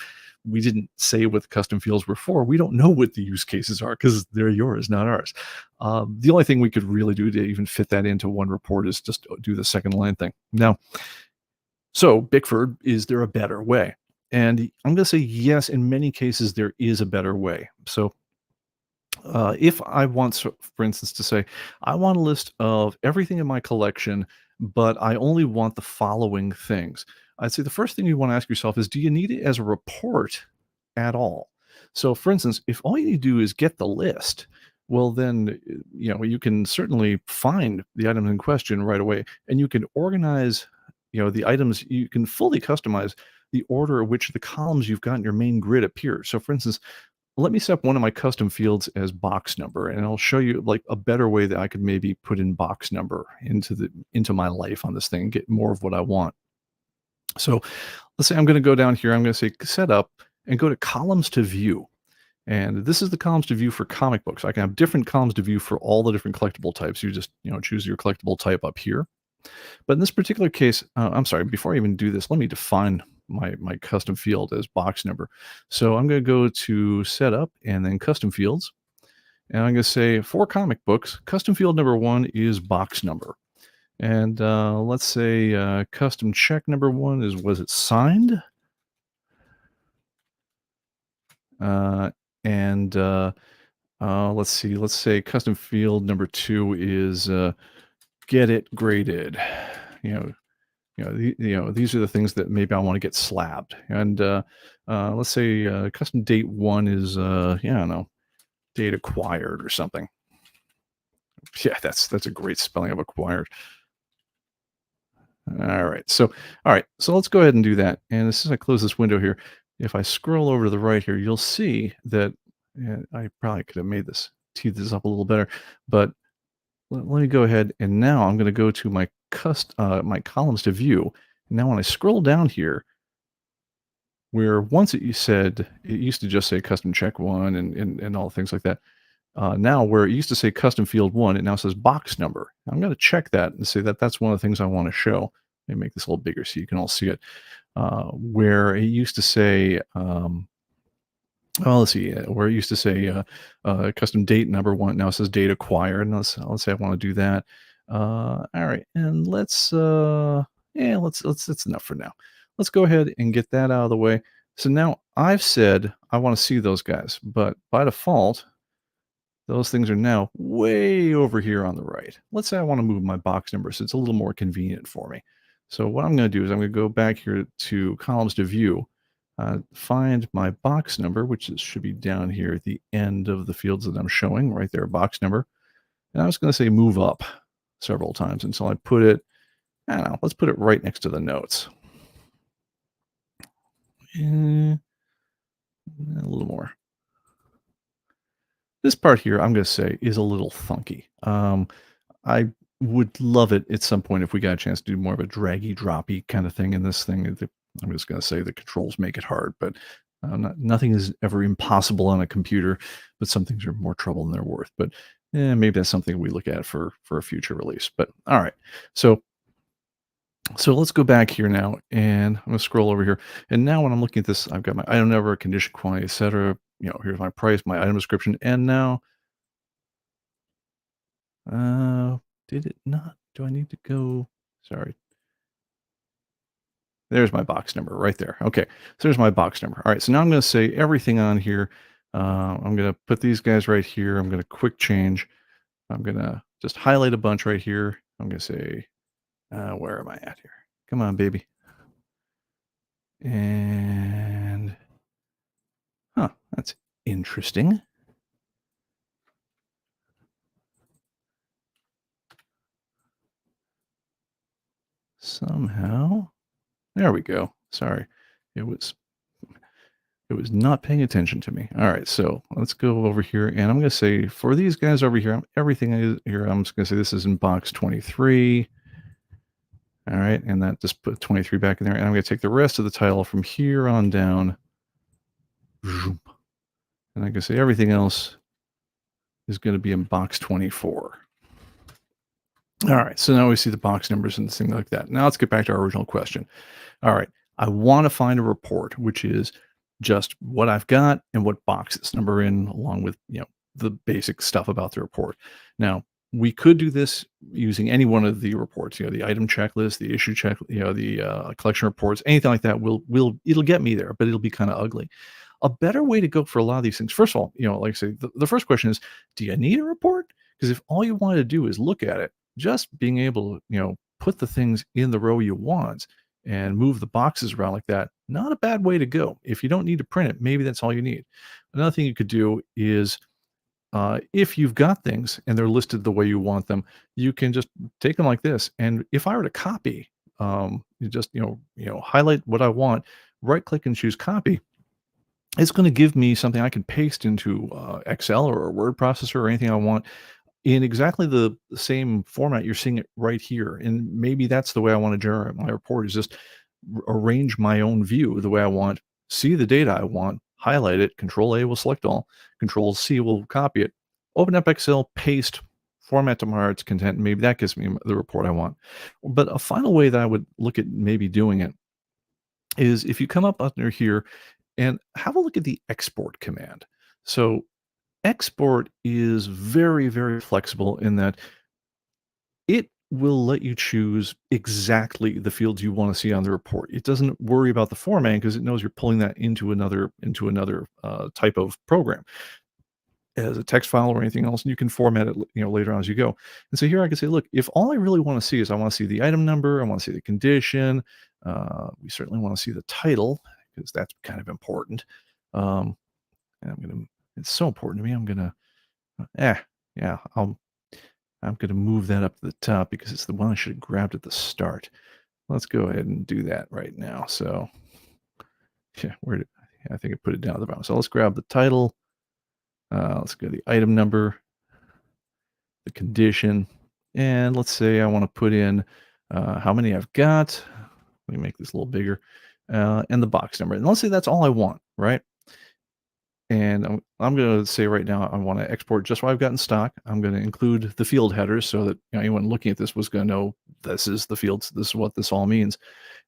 we didn't say what the custom fields were for, we don't know what the use cases are because they're yours, not ours. The only thing we could really do to even fit that into one report is just do the second line thing. Now, so Bickford, is there a better way? And I'm going to say yes. In many cases, there is a better way. So if I want, for instance, to say, I want a list of everything in my collection, but I only want the following things. I'd say the first thing you want to ask yourself is, do you need it as a report at all? So, for instance, if all you need to do is get the list, well, then, you can certainly find the items in question right away, and you can organize, the items, you can fully customize the order in which the columns you've got in your main grid appear. So, for instance, let me set up one of my custom fields as box number, and I'll show you like a better way that I could maybe put in box number into my life on this thing and get more of what I want. So let's say I'm going to go down here. I'm going to say setup and go to columns to view. And this is the columns to view for comic books. I can have different columns to view for all the different collectible types. You just, choose your collectible type up here. But in this particular case, I'm sorry, before I even do this, let me define my custom field as box number. So I'm going to go to setup and then custom fields. And I'm going to say for comic books, custom field number one is box number. And let's say custom check number one is, was it signed? Uh, and let's see, let's say custom field number two is get it graded. You know, these are the things that maybe I want to get slabbed. And let's say custom date one is, yeah, I don't know, date acquired or something. Yeah, that's a great spelling of acquired. All right. So let's go ahead and do that. And as soon as I close this window here, if I scroll over to the right here, you'll see that I probably could have made this, teed this up a little better, but let me go ahead, and now I'm going to go to my columns to view. Now, when I scroll down here, where once it used to just say custom check one and all things like that. Now, where it used to say custom field one, it now says box number. I'm going to check that and say that that's one of the things I want to show. Let me make this a little bigger so you can all see it. Where it used to say, well, let's see, where it used to say custom date number one, now it says date acquired. And let's say I want to do that. All right, and yeah, let's that's enough for now. Let's go ahead and get that out of the way. So now I've said I want to see those guys, but by default, those things are now way over here on the right. Let's say I want to move my box number so it's a little more convenient for me. So what I'm going to do is I'm going to go back here to columns to view, find my box number, which should be down here at the end of the fields that I'm showing, right there, box number. And I was going to say move up several times until I put it, I don't know, let's put it right next to the notes. A little more. This part here, I'm going to say, is a little funky. I would love it at some point if we got a chance to do more of a draggy, droppy kind of thing in this thing. I'm just going to say the controls make it hard, but nothing is ever impossible on a computer, but some things are more trouble than they're worth. But maybe that's something we look at for a future release. But all right, so let's go back here now, and I'm going to scroll over here. And now when I'm looking at this, I've got my item number, condition, quantity, etc. Here's my price, my item description, and now, did it not? Do I need to go? Sorry. There's my box number right there. Okay, so there's my box number. All right, so now I'm going to say everything on here. I'm going to put these guys right here. I'm going to quick change. I'm going to just highlight a bunch right here. I'm going to say, where am I at here? Come on, baby. And, that's interesting. Somehow, there we go. Sorry, it was It was not paying attention to me. All right, so let's go over here, and I'm going to say for these guys over here, everything is here. I'm just going to say this is in box 23. All right, and that just put 23 back in there. And I'm going to take the rest of the title from here on down. And I can say everything else is going to be in box 24. All right, so now we see the box numbers and things like that. Now let's get back to our original question. All right, I want to find a report, which is just what I've got and what box it's number in, along with the basic stuff about the report. Now we could do this using any one of the reports, the item checklist, the issue check, the collection reports, anything like that. It'll get me there, but it'll be kind of ugly. A better way to go for a lot of these things, first of all, like I say, the first question is, do you need a report? Because if all you want to do is look at it, just being able to, put the things in the row you want and move the boxes around like that, not a bad way to go. If you don't need to print it, maybe that's all you need. Another thing you could do is if you've got things and they're listed the way you want them, you can just take them like this. And if I were to copy, you just highlight what I want, right click and choose copy. It's going to give me something I can paste into Excel or a word processor or anything I want in exactly the same format you're seeing it right here. And maybe that's the way I want to generate my report, is just arrange my own view the way I want, see the data I want, highlight it, Control A will select all, Control C will copy it, open up Excel, paste, format to my heart's content. Maybe that gives me the report I want. But a final way that I would look at maybe doing it is if you come up under here and have a look at the export command. So export is very, very flexible in that it will let you choose exactly the fields you want to see on the report. It doesn't worry about the formatting because it knows you're pulling that into another type of program as a text file or anything else, and you can format it later on as you go. And so here I can say, look, if all I really want to see is I want to see the item number, I want to see the condition, we certainly want to see the title because that's kind of important. And it's so important to me. Yeah, I'm gonna move that up to the top because it's the one I should have grabbed at the start. Let's go ahead and do that right now. So yeah, I think I put it down at the bottom. So let's grab the title. Let's go to the item number, the condition, and let's say I want to put in how many I've got. Let me make this a little bigger, and the box number. And let's say that's all I want, right? And I'm going to say right now, I want to export just what I've got in stock. I'm going to include the field headers so that anyone looking at this was going to know this is the fields. This is what this all means.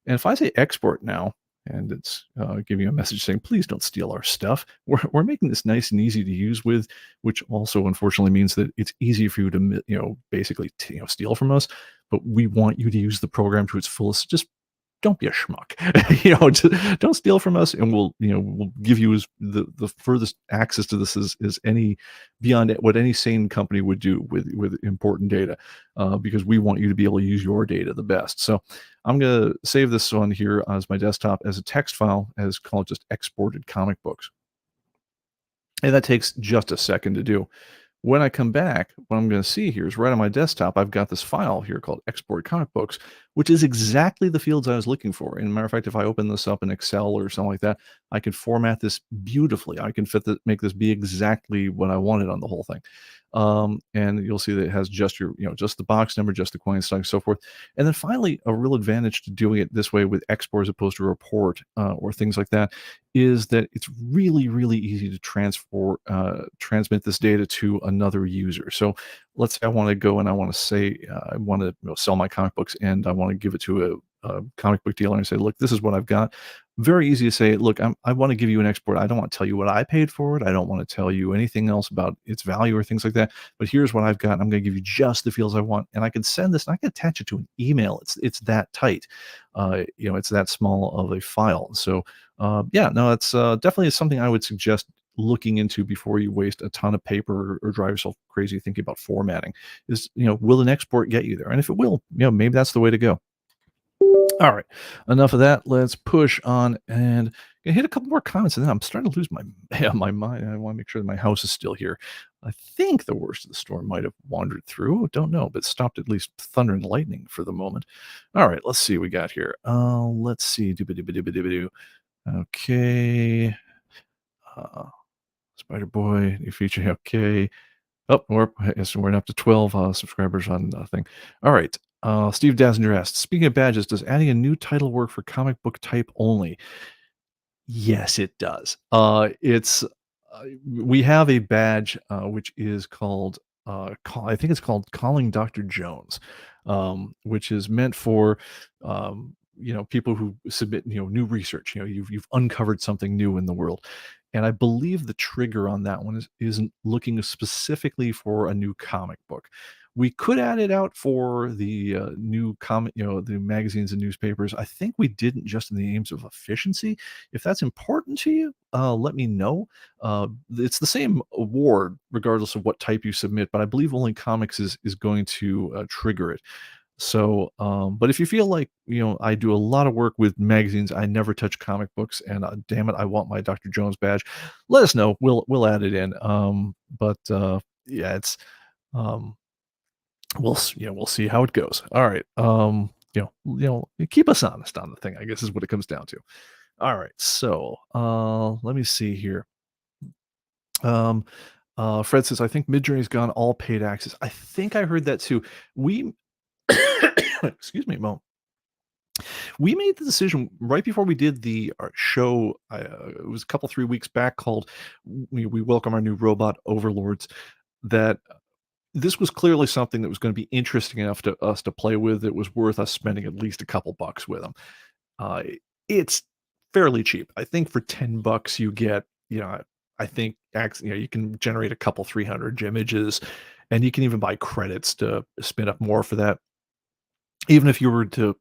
And if I say export now, and it's giving you a message saying, please don't steal our stuff. We're making this nice and easy to use with, which also unfortunately means that it's easy for you to, basically, steal from us. But we want you to use the program to its fullest. Just don't be a schmuck. Don't steal from us, and we'll give you the furthest access to this is any beyond what any sane company would do with important data, because we want you to be able to use your data the best. So I'm going to save this one here as my desktop as a text file, as called just exported comic books, and that takes just a second to do. When I come back, what I'm going to see here is right on my desktop, I've got this file here called Export Comic Books, which is exactly the fields I was looking for. And matter of fact, if I open this up in Excel or something like that, I can format this beautifully. I can make this be exactly what I wanted on the whole thing. And you'll see that it has just just the box number, just the coin stock, so forth. And then finally, a real advantage to doing it this way with export as opposed to report or things like that is that it's really, really easy to transmit this data to another user. So let's say I want to go and I want to say I want to sell my comic books and I want to give it to a comic book dealer and say, look, this is what I've got. Very easy to say, look, I want to give you an export. I don't want to tell you what I paid for it. I don't want to tell you anything else about its value or things like that. But here's what I've got. I'm going to give you just the fields I want, and I can send this. And I can attach it to an email. It's that tight. It's that small of a file. So yeah, no, it's definitely something I would suggest looking into before you waste a ton of paper or drive yourself crazy thinking about formatting. Is will an export get you there? And if it will, maybe that's the way to go. All right, enough of that. Let's push on and hit a couple more comments, and then I'm starting to lose my my mind. I want to make sure that my house is still here. I think the worst of the storm might have wandered through. Don't know, but stopped at least thunder and lightning for the moment. All right, let's see what we got here. Let's see. Doo-ba-doo-ba-doo-ba-doo-ba-doo. Okay. Uh, Spider Boy, new feature. Okay. Oh, we're up to 12 subscribers on thing. All right. Steve Dassinger asked, speaking of badges, does adding a new title work for comic book type only? Yes, it does. We have a badge which is called I think it's called Calling Dr. Jones, which is meant for people who submit new research. You've uncovered something new in the world, and I believe the trigger on that one isn't looking specifically for a new comic book. We could add it out for the new comic, the magazines and newspapers. I think we didn't just in the aims of efficiency. If that's important to you, let me know. It's the same award regardless of what type you submit, but I believe only comics is going to trigger it. So, but if you feel like I do a lot of work with magazines, I never touch comic books, and damn it, I want my Dr. Jones badge. Let us know. We'll add it in. But yeah, it's um, we'll see how it goes. All right. Keep us honest on the thing, I guess is what it comes down to. All right. So, let me see here. Um, Fred says, I think Midjourney's gone all paid access. I think I heard that too. We, excuse me, Mo. We made the decision right before we did the show. It was a couple 3 weeks back called "We Welcome Our New Robot Overlords." That this was clearly something that was going to be interesting enough to us to play with. It was worth us spending at least a couple bucks with them. Uh, it's fairly cheap. I think for $10 you get, I think you can generate a couple 300 images, and you can even buy credits to spin up more for that. Even if you were to,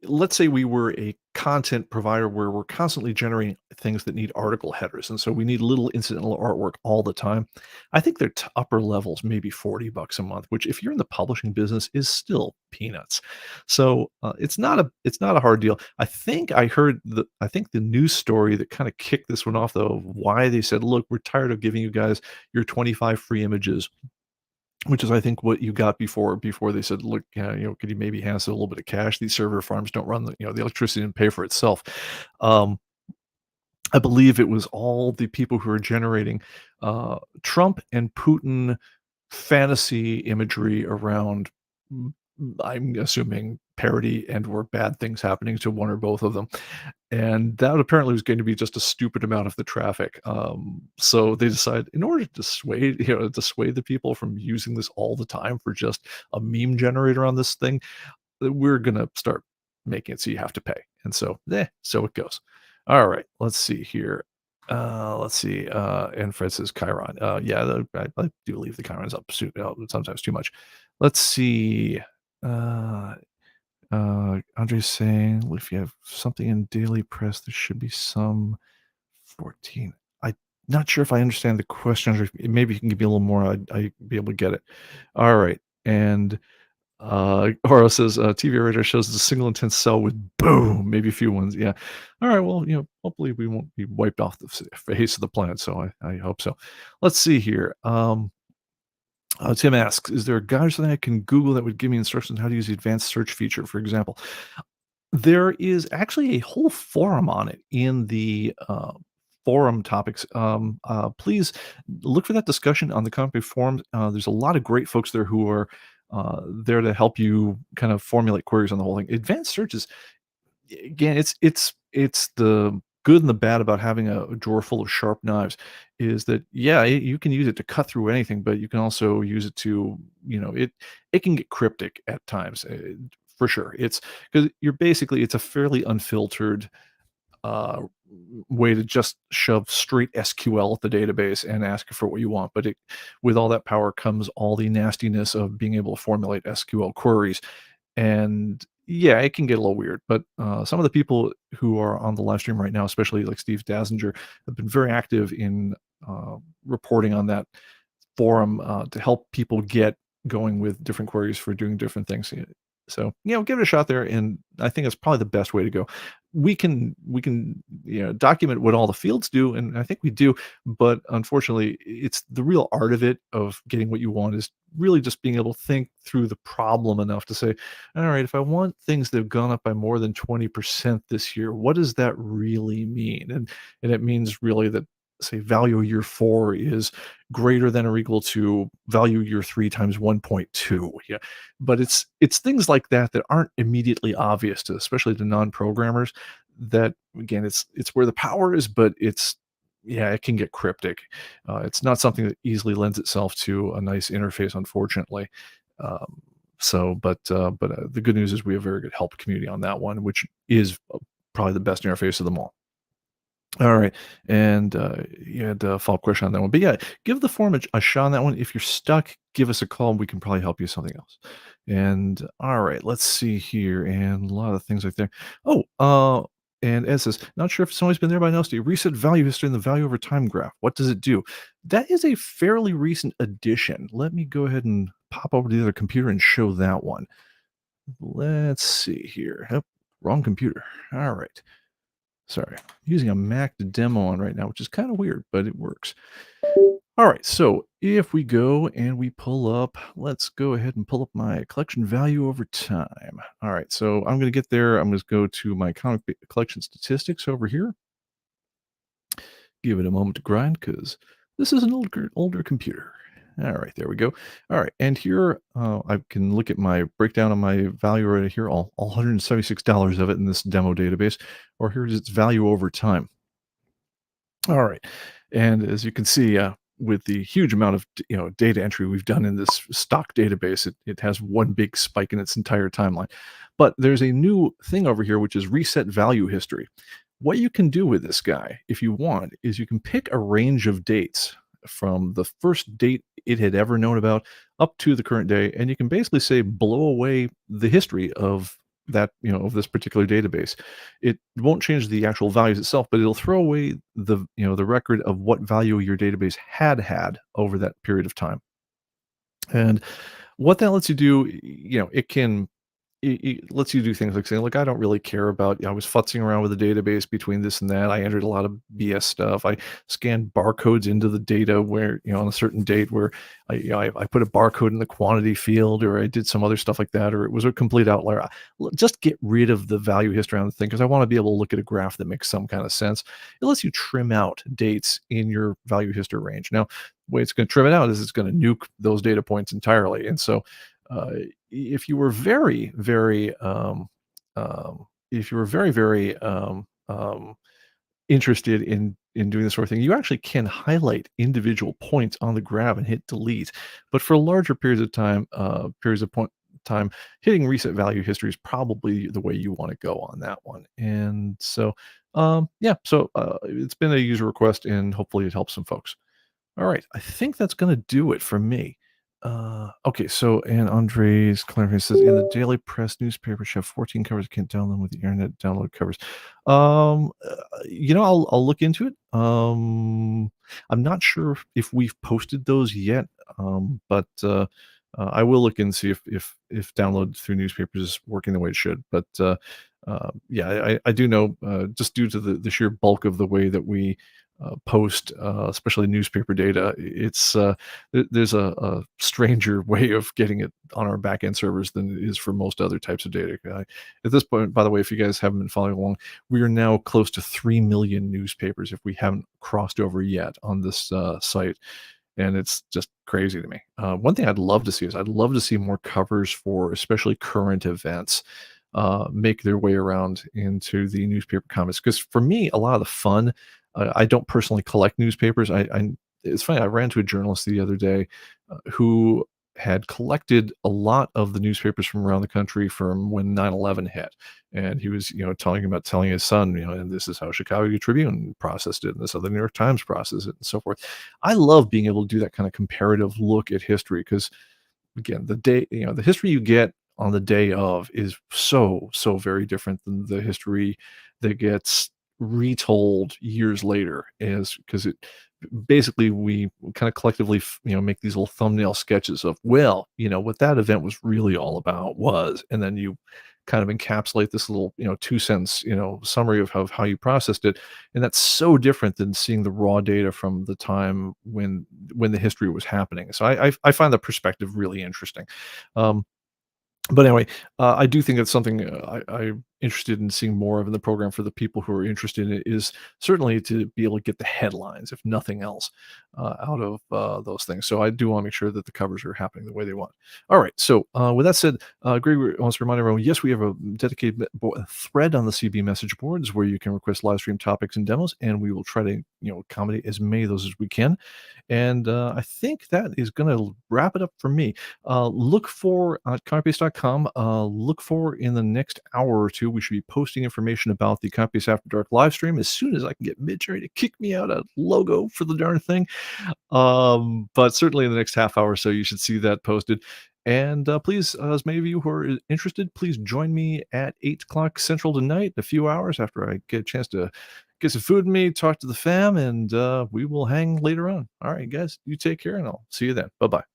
let's say we were a content provider where we're constantly generating things that need article headers, and so we need little incidental artwork all the time. I think their upper levels maybe $40 a month, which if you're in the publishing business is still peanuts. So it's not a hard deal. I think the news story that kind of kicked this one off, though, why they said, look, we're tired of giving you guys your 25 free images, which is, I think, what you got before they said, "Look, could you maybe hand us a little bit of cash? These server farms don't run the electricity didn't pay for itself." Um, I believe it was all the people who are generating, Trump and Putin fantasy imagery around, mm, I'm assuming parody and/or bad things happening to one or both of them. And that apparently was going to be just a stupid amount of the traffic. So they decided, in order to dissuade the people from using this all the time for just a meme generator on this thing, that we're gonna start making it so you have to pay. And so, so it goes. All right, let's see here. Let's see. And Fred says Chiron. Yeah, I do leave the Chirons up sometimes too much. Let's see. Uh, Andre's saying, if you have something in daily press, there should be some 14. I'm not sure if I understand the question, Andre. Maybe you can give me a little more. I'd be able to get it. All right. And Horo says, TV radar shows the single intense cell with boom, maybe a few ones. Yeah. All right. Well, hopefully we won't be wiped off the face of the planet. So I hope so. Let's see here. Tim asks, is there a guide or something I can Google that would give me instructions on how to use the advanced search feature, for example? There is actually a whole forum on it in the forum topics. Please look for that discussion on the company forums. There's a lot of great folks there who are there to help you kind of formulate queries on the whole thing. Advanced search is, again, it's the good and the bad about having a drawer full of sharp knives is that, yeah, you can use it to cut through anything, but you can also use it to, it can get cryptic at times, for sure. It's because it's a fairly unfiltered uh, way to just shove straight SQL at the database and ask for what you want. But with all that power comes all the nastiness of being able to formulate SQL queries. And yeah, it can get a little weird, but some of the people who are on the live stream right now, especially like Steve Dassinger, have been very active in reporting on that forum to help people get going with different queries for doing different things. So, give it a shot there, and I think it's probably the best way to go. We can document what all the fields do, and I think we do, but unfortunately, it's the real art of it, of getting what you want, is really just being able to think through the problem enough to say, all right, if I want things that have gone up by more than 20% this year, what does that really mean? And it means really that say value year 4 is greater than or equal to value year 3 times 1.2. Yeah. But it's things like that that aren't immediately obvious to especially to non-programmers that again it's where the power is, but it's yeah, it can get cryptic. It's not something that easily lends itself to a nice interface, unfortunately. Um, but the good news is we have a very good help community on that one, which is probably the best interface of them all. All right, and you had a follow-up question on that one, but yeah, give the forum a shot on that one. If you're stuck, give us a call, and we can probably help you with something else. And all right, let's see here, and a lot of things right there. Oh, and Ed says, not sure if somebody's been there by now. Steve. Reset value history in the value over time graph. What does it do? That is a fairly recent addition. Let me go ahead and pop over to the other computer and show that one. Let's see here. Yep, wrong computer. All right. Sorry, I'm using a Mac to demo on right now, which is kind of weird, but it works. All right, so if we go and we pull up, let's go ahead and pull up my collection value over time. All right, so I'm going to get there. I'm going to go to my collection statistics over here. Give it a moment to grind because this is an older computer. All right, there we go. All right, and here I can look at my breakdown of my value right here, all $176 of it in this demo database, or here's its value over time. All right, and as you can see, with the huge amount of data entry we've done in this stock database, it has one big spike in its entire timeline. But there's a new thing over here, which is reset value history. What you can do with this guy, if you want, is you can pick a range of dates from the first date it had ever known about up to the current day, and you can basically say blow away the history of that of this particular database. It won't change the actual values itself, but it'll throw away the record of what value your database had over that period of time. And what that lets you do, it can it lets you do things like saying, "Look, I don't really care about I was futzing around with the database between this and that. I entered a lot of BS stuff. I scanned barcodes into the data where, on a certain date where I put a barcode in the quantity field, or I did some other stuff like that, or it was a complete outlier." Just get rid of the value history on the thing because I want to be able to look at a graph that makes some kind of sense. It lets you trim out dates in your value history range. Now, the way it's going to trim it out is it's going to nuke those data points entirely. And so uh, if you were very, very, if you were very, very interested in doing this sort of thing, you actually can highlight individual points on the graph and hit delete. But for larger periods of time, hitting reset value history is probably the way you want to go on that one. And so, yeah, so it's been a user request, and hopefully it helps some folks. All right, I think that's gonna do it for me. Okay, so and Andres clarifying says, "In the daily press newspaper should have 14 covers. Can't download them with the internet download covers." I'll look into it. I'm not sure if we've posted those yet, but I will look and see if download through newspapers is working the way it should. But yeah, I do know just due to the sheer bulk of the way that we post, especially newspaper data. There's a stranger way of getting it on our backend servers than it is for most other types of data. At this point, by the way, if you guys haven't been following along, we are now close to 3 million newspapers if we haven't crossed over yet on this site. And it's just crazy to me. One thing I'd love to see is I'd love to see more covers for especially current events make their way around into the newspaper comments. Because for me, a lot of the fun, I don't personally collect newspapers. It's funny. I ran to a journalist the other day who had collected a lot of the newspapers from around the country from when 9/11 hit, and he was telling his son, and this is how Chicago Tribune processed it, and this other New York Times processed it, and so forth. I love being able to do that kind of comparative look at history because again, the history you get on the day of is so very different than the history that gets retold years later, is because it basically we kind of collectively make these little thumbnail sketches of, well, what that event was really all about was, and then you kind of encapsulate this little 2 cents summary of how you processed it. And that's so different than seeing the raw data from the time when the history was happening. So I find the perspective really interesting. um but anyway, I do think it's something I interested in seeing more of in the program for the people who are interested in it is certainly to be able to get the headlines, if nothing else, out of those things. So I do want to make sure that the covers are happening the way they want. All right. So with that said, Greg wants to remind everyone, yes, we have a dedicated thread on the CB message boards where you can request live stream topics and demos, and we will try to accommodate as many of those as we can. And I think that is going to wrap it up for me. Look for at ComicBase.com. Look for in the next hour or two, we should be posting information about the ComicBase After Dark live stream as soon as I can get Midjourney to kick me out a logo for the darn thing. But certainly in the next half hour or so, you should see that posted. And please, as many of you who are interested, please join me at 8 o'clock Central tonight, in a few hours after I get a chance to get some food in me, talk to the fam, and we will hang later on. All right, guys, you take care, and I'll see you then. Bye bye.